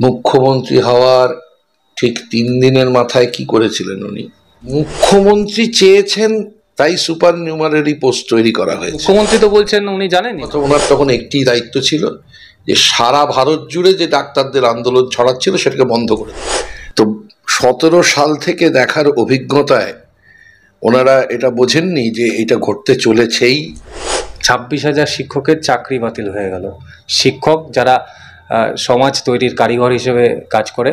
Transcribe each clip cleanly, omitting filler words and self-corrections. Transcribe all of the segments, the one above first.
মুখ্যমন্ত্রী হওয়ার ঠিক ৩ দিনের মাথায় কি করেছিলেন উনি? মুখ্যমন্ত্রী চেয়েছেন, তাই সুপার নিউমারারি পোস্ট তৈরি করা হয়েছে। মুখ্যমন্ত্রী তো বলছেন উনি জানেননি। ওনার তখন একটি দায়িত্ব ছিল যে সারা ভারত জুড়ে যে ডাক্তারদের আন্দোলন ছড়াচ্ছিল সেটাকে বন্ধ করে দেওয়া। তো ১৭ সাল থেকে দেখার অভিজ্ঞতায় ওনারা এটা বোঝেননি যে এটা ঘটতে চলেছেই। ২৬,০০০ শিক্ষকের চাকরি বাতিল হয়ে গেল। শিক্ষক যারা সমাজ তৈরির কারিগর হিসেবে কাজ করে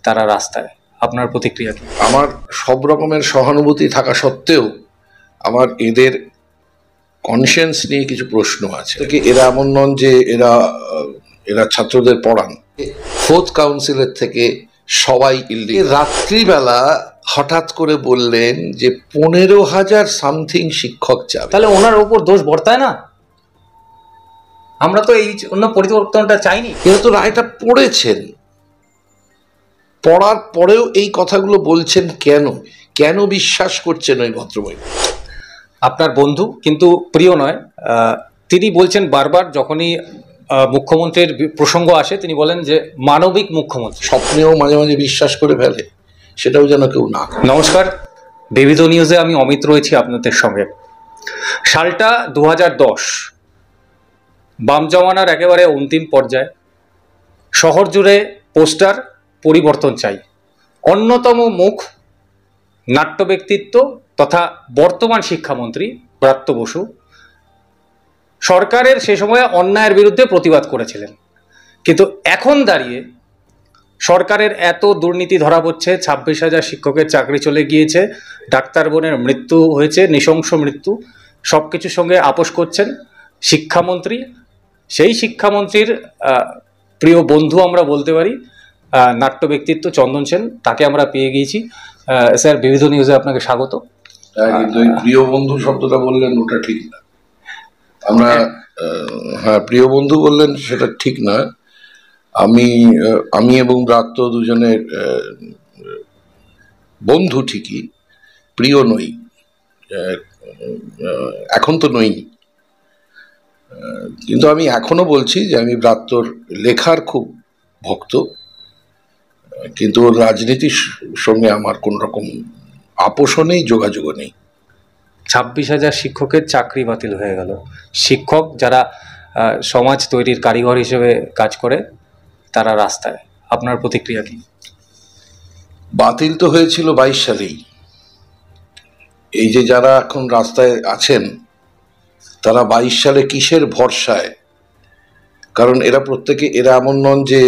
তারা রাস্তায়। আপনার প্রতিক্রিয়া কি? আমার সব রকমের সহানুভূতি থাকা সত্ত্বেও আমার এদের কনসিয়েন্স নিয়ে কিছু প্রশ্ন আছে। এরা এমন নন যে এরা ছাত্রদের পড়ান। 4th কাউন্সিলের থেকে সবাই রাত্রিবেলা হঠাৎ করে বললেন যে ১৫,০০০ সামথিং শিক্ষক যাবে। তাহলে ওনার ওপর দোষ বর্তায় না? আমরা তো এই অন্য পরিবর্তনটা চাইনি। কিন্তু রায়টা পড়েছেন, পড়ার পরেও এই কথাগুলো বলছেন কেন বিশ্বাস করছেন ওই ভদ্রমহিলা? আপনার বন্ধু কিন্তু প্রিয় নয়। তিনি বলছেন বারবার যখনই মুখ্যমন্ত্রীর প্রসঙ্গ আসে তিনি বলেন যে মানবিক মুখ্যমন্ত্রী। স্বপ্নেও মাঝে মাঝে বিশ্বাস করে ফেলে, সেটাও যেন কেউ না। নমস্কার, বিবিধ নিউজে আমি অমিত রয়েছি আপনাদের সঙ্গে। সালটা ২০১০, বাম জমানার একেবারে অন্তিম পর্যায়ে। শহর জুড়ে পোস্টার, পরিবর্তন চাই। অন্যতম মুখ নাট্য ব্যক্তিত্ব তথা বর্তমান শিক্ষামন্ত্রী ব্রাত্য বসু সরকারের সে সময়ে অন্যায়ের বিরুদ্ধে প্রতিবাদ করেছিলেন। কিন্তু এখন দাঁড়িয়ে সরকারের এত দুর্নীতি ধরা পড়ছে, ২৬,০০০ শিক্ষকের চাকরি চলে গিয়েছে, ডাক্তার বোনের মৃত্যু হয়েছে, নৃশংস মৃত্যু, সব কিছুর সঙ্গে আপোষ করছেন শিক্ষামন্ত্রী। সেই শিক্ষামন্ত্রীর প্রিয় বন্ধু আমরা বলতে পারি, নাট্য ব্যক্তিত্ব চন্দন সেন, তাকে আমরা পেয়ে গিয়েছি। স্যার, বিবিধ নিউজে আপনাকে স্বাগত। কিন্তু এই প্রিয় বন্ধু শব্দটা বললেন ওটা ঠিক না। আমরা হ্যাঁ, প্রিয় বন্ধু বললেন সেটা ঠিক না। আমি এবং ব্রাত্য দুজনের বন্ধু ঠিকই, প্রিয় নই, এখন তো নই। কিন্তু আমি এখনো বলছি যে আমি ব্রাত্যর লেখার খুব ভক্ত, কিন্তু ওর রাজনীতির সঙ্গে আমার কোন রকম আপোষও নেই, যোগাযোগও নেই। ২৬,০০০ শিক্ষকের চাকরি বাতিল হয়ে গেল। শিক্ষক যারা সমাজ তৈরির কারিগর হিসেবে কাজ করে তারা রাস্তায়। আপনার প্রতিক্রিয়া কি? বাতিল তো হয়েছিল ২২ সালেই। এই যে যারা এখন রাস্তায় আছেন তারা ২২ সালে কিসের ভরসায়? কারণ এরা প্রত্যেকে এমন নন যে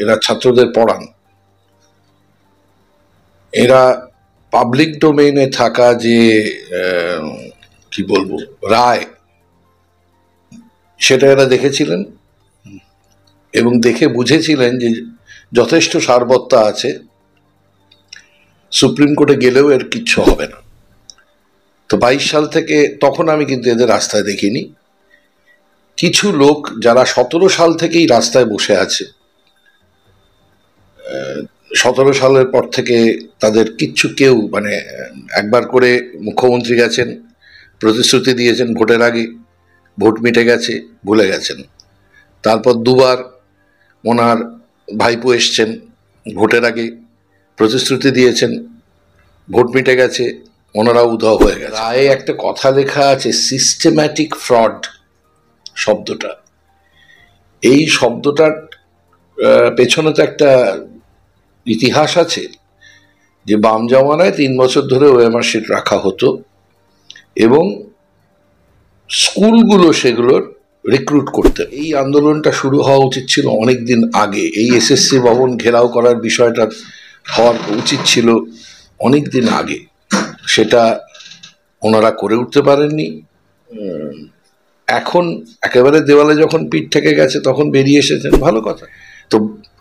এরা ছাত্রদের পড়ান। এরা পাবলিক ডোমেইনে থাকা যে কি বলবো রায়, সেটা এরা দেখেছিলেন এবং দেখে বুঝেছিলেন যে যথেষ্ট সারবত্তা আছে, সুপ্রিম কোর্টে গেলেও এর কিচ্ছু হবে না। তো ২২ সাল থেকে তখন আমি কিন্তু এদের রাস্তায় দেখিনি। কিছু লোক যারা ১৭ সাল থেকেই রাস্তায় বসে আছে, ১৭ সালের পর থেকে তাদের কেউ মানে একবার করে মুখ্যমন্ত্রী গেছেন, প্রতিশ্রুতি দিয়েছেন ভোটের আগে, ভোট মিটে গেছে, ভুলে গেছেন। তারপর দুবার ওনার ভাইপো এসছেন, ভোটের আগে প্রতিশ্রুতি দিয়েছেন, ভোট মিটে গেছে, ওনারাও উধাও হয়ে গেছে। রায়ে একটা কথা লেখা আছে সিস্টেম্যাটিক ফ্রড শব্দটা। এই শব্দটার পেছনে তো একটা ইতিহাস আছে যে বাম জমানায় ৩ বছর ধরে ওএমআর শিট রাখা হতো এবং স্কুলগুলো সেগুলোর রিক্রুট করতে। এই আন্দোলনটা শুরু হওয়া উচিত ছিল অনেক দিন আগে। এই এসএসসি ভবন ঘেরাও করার বিষয়টা হওয়ার উচিত ছিল অনেক দিন আগে, সেটা ওনারা করে উঠতে পারেননি। এখন একেবারে দেওয়ালে যখন পিঠ থেকে গেছে তখন বেরিয়ে এসেছেন, ভালো কথা। তো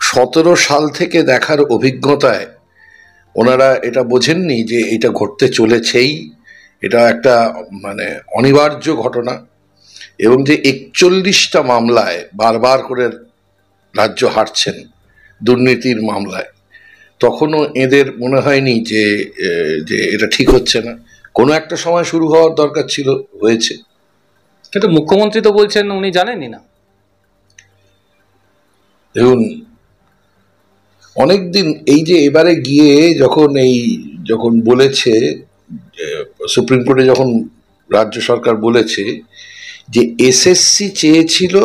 ১৭ সাল থেকে দেখার অভিজ্ঞতায় ওনারা এটা বোঝেননি যে এটা ঘটতে চলেছেই, এটা একটা মানে অনিবার্য ঘটনা, এবং যে ৪১টা মামলায় বারবার করে রাজ্য হারছেন দুর্নীতির মামলায়, তখনও এদের মনে হয়নি যে এটা ঠিক হচ্ছে না। কোনো একটা সময় শুরু হওয়ার দরকার ছিল, হয়েছে। কিন্তু মুখ্যমন্ত্রী তো বলছেন উনি জানেনই না। দেখুন, অনেকদিন এই যে এবারে গিয়ে যখন বলেছে, সুপ্রিম কোর্টে যখন রাজ্য সরকার বলেছে যে এসএসসি চেয়েছিল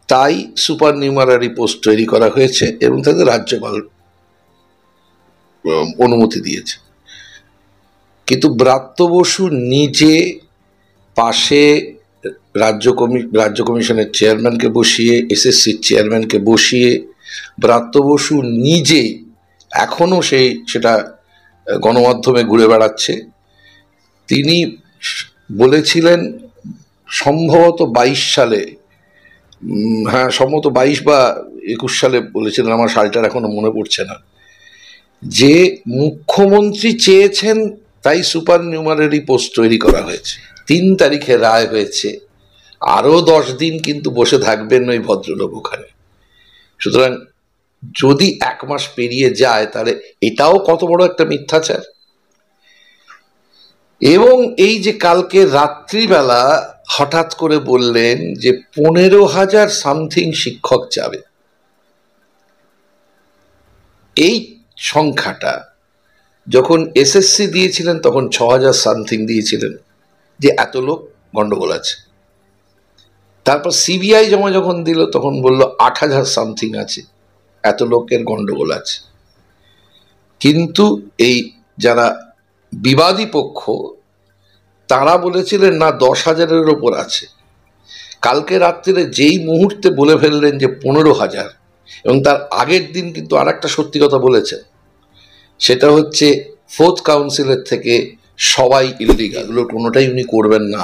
তাই সুপার নিউমারারি পোস্ট তৈরি করা হয়েছে এবং তাদের রাজ্যপাল অনুমতি দিয়েছে, কিন্তু ব্রাত্য বসু নিজে পাশে রাজ্য কমিশনের চেয়ারম্যানকে বসিয়ে, এসএসসির চেয়ারম্যানকে বসিয়ে, ব্রাত্য বসু নিজে এখনো সেটা গণমাধ্যমে ঘুরে বেড়াচ্ছে। তিনি বলেছিলেন সম্ভবত 22 সালে, হ্যাঁ সম্ভবত 22 বা 21 সালে বলেছিলেন, আমার সালটার এখনো মনে পড়ছে না, যে মুখ্যমন্ত্রী চেয়েছেন তাই সুপার নিউমারারি পোস্ট তৈরি করা হয়েছে। 3 তারিখে রায় হয়েছে, আরো 10 দিন কিন্তু বসে থাকবেন ওই ভদ্রলোক ওখানে। সুতরাং যদি 1 মাস পেরিয়ে যায় তাহলে এটাও কত বড় একটা মিথ্যাচার। এবং এই যে কালকে রাত্রিবেলা হঠাৎ করে বললেন যে 15,000 সামথিং শিক্ষক যাবে, এই সংখ্যাটা যখন এসএসসি দিয়েছিলেন তখন 6,000 সামথিং দিয়েছিলেন, যে এত লোক গন্ডগোল আছে। তারপর সিবিআই জমা যখন দিল তখন বলল 8,000 সামথিং আছে, এত লোকের গন্ডগোল আছে। কিন্তু এই যারা বিবাদী পক্ষ তারা বলেছিলেন না 10,000-এর ওপর আছে। কালকে রাত্রিরে যেই মুহূর্তে বলে ফেললেন যে 15,000, এবং তার আগের দিন কিন্তু আর একটা সত্যি কথা বলেছেন, সেটা হচ্ছে 4th কাউন্সিলের থেকে সবাই ইলিগাল, এগুলো কোনোটাই উনি করবেন না।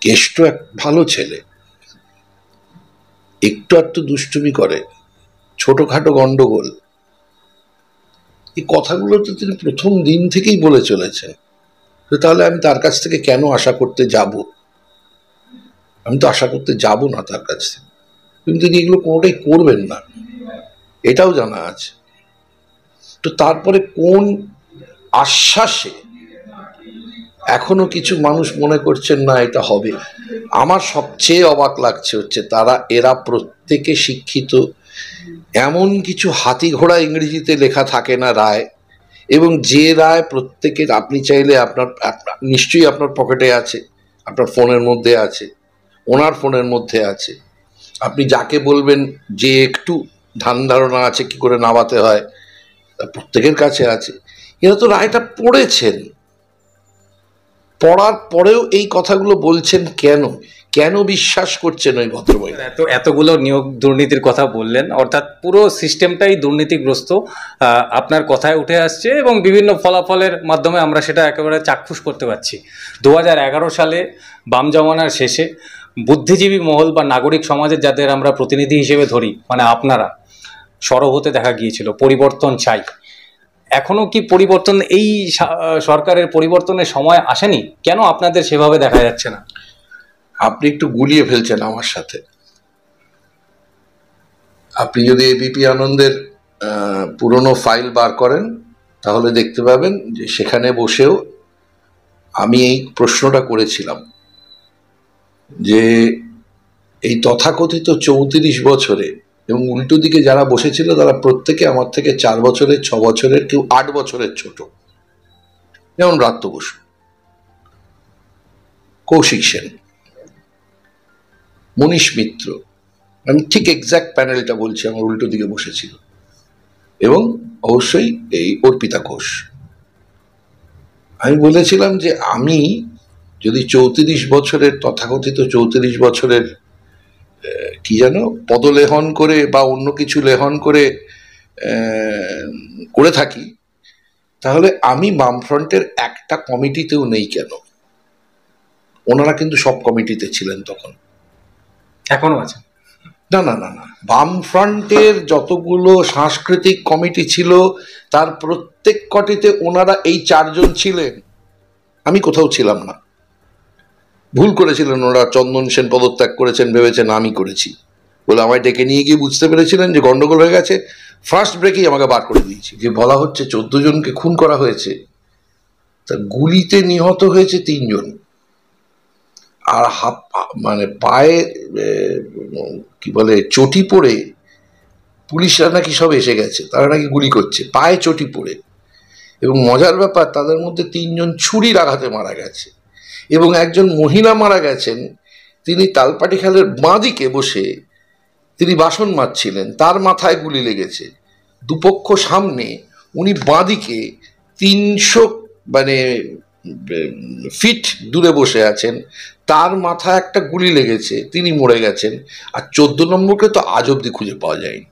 কেষ্ট এক ভালো ছেলে, একটু দুষ্টুমি করে, ছোটখাটো গন্ডগোল, এই কথাগুলো তো তিনি প্রথম দিন থেকেই বলে চলেছেন। তাহলে আমি তার কাছ থেকে কেন আশা করতে যাব? আমি তো আশা করতে যাব না তার কাছ থেকে, কিন্তু তিনি এগুলো কোনোটাই করবেন না, এটাও জানা আছে। তো তারপরে কোন আশ্বাসে এখনো কিছু মানুষ মনে করছেন না এটা হবে? আমার সবচেয়ে অবাক লাগছে হচ্ছে এরা প্রত্যেকে শিক্ষিত, এমন কিছু হাতি ঘোড়া ইংরেজিতে লেখা থাকে না রায়, এবং যে রায় প্রত্যেকের, আপনি চাইলে আপনার নিশ্চয়ই আপনার পকেটে আছে, আপনার ফোনের মধ্যে আছে, ওনার ফোনের মধ্যে আছে, আপনি যাকে বলবেন যে একটু ধ্যান ধারণা আছে কি করে নামাতে হয়, প্রত্যেকের কাছে আছে। এরা তো রায়টা পড়েছেন, পড়ার পরেও এই কথাগুলো বলছেন কেন বিশ্বাস করছেন ওই ভদ্রমহিলা? এতগুলো নিয়োগ দুর্নীতির কথা বললেন, অর্থাৎ পুরো সিস্টেমটাই দুর্নীতিগ্রস্ত আপনার কথায় উঠে আসছে, এবং বিভিন্ন ফলাফলের মাধ্যমে আমরা সেটা একেবারে চাক্ষুষ করতে পারছি। 2011 সালে বাম জমানার শেষে বুদ্ধিজীবী মহল বা নাগরিক সমাজের যাদের আমরা প্রতিনিধি হিসেবে ধরি, মানে আপনারা, সরব হতে দেখা গিয়েছিল, পরিবর্তন চাই। এখনো কি পরিবর্তন, এই সরকারের পরিবর্তনের সময় আসেনি? কেন আপনাদের সেভাবে দেখা যাচ্ছে না? আপনি একটু গুলিয়ে ফেলছেন আমার সাথে। আপনি যদি এবিপি আনন্দের পুরনো ফাইল বার করেন তাহলে দেখতে পাবেন যে সেখানে বসেও আমি এই প্রশ্নটা করেছিলাম যে এই তথাকথিত 34 বছরে, এবং উল্টো দিকে যারা বসেছিল তারা প্রত্যেকে আমার থেকে 4 বছরের, 6 বছরের, কেউ 8 বছরের ছোট, যেমন ব্রাত্য বসু, কৌশিক সেন, মনীষ মিত্র, আমি ঠিক এক্সাক্ট প্যানেলটা বলছি, আমার উল্টো দিকে বসেছিল, এবং অবশ্যই এই অর্পিতা ঘোষ। আমি বলেছিলাম যে আমি যদি 34 বছরের, তথাকথিত 34 বছরের কি যেন পদলেহন করে বা অন্য কিছু লেহন করে থাকি, তাহলে আমি বামফ্রন্টের একটা কমিটিতেও নেই কেন? ওনারা কিন্তু সব কমিটিতে ছিলেন তখন। এখনো আছে? না না না না, বামফ্রন্টের যতগুলো সাংস্কৃতিক কমিটি ছিল তার প্রত্যেক কটিতে ওনারা এই 4 জন ছিলেন, আমি কোথাও ছিলাম না। ভুল করেছিলেন ওরা, চন্দন সেন পদত্যাগ করেছেন ভেবেছেন আমি করেছি বলে আমায় ডেকে নিয়ে গিয়ে বুঝতে পেরেছিলেন যে গন্ডগোল হয়ে গেছে, ফার্স্ট ব্রেকেই আমাকে বার করে দিয়েছি। যে বলা হচ্ছে 14 জনকে খুন করা হয়েছে, তা গুলিতে নিহত হয়েছে 3 জন, আর পায়ে কি বলে চটি পড়ে পুলিশরা নাকি সব এসে গেছে, তারা নাকি গুলি করছে পায়ে চটি পড়ে। এবং মজার ব্যাপার, তাদের মধ্যে 3 জন ছুরির আঘাতে মারা গেছে এবং একজন মহিলা মারা গেছেন, তিনি তালপাটি খালের বাঁদিকে বসে তিনি বাসন মাজছিলেন, তার মাথায় গুলি লেগেছে। দুপক্ষ সামনে, উনি বাঁদিকে 300 মানে ফিট দূরে বসে আছেন, তার মাথায় একটা গুলি লেগেছে, তিনি মরে গেছেন। আর 14 নম্বরকে তো আজ অব্দি খুঁজে পাওয়া যায়নি।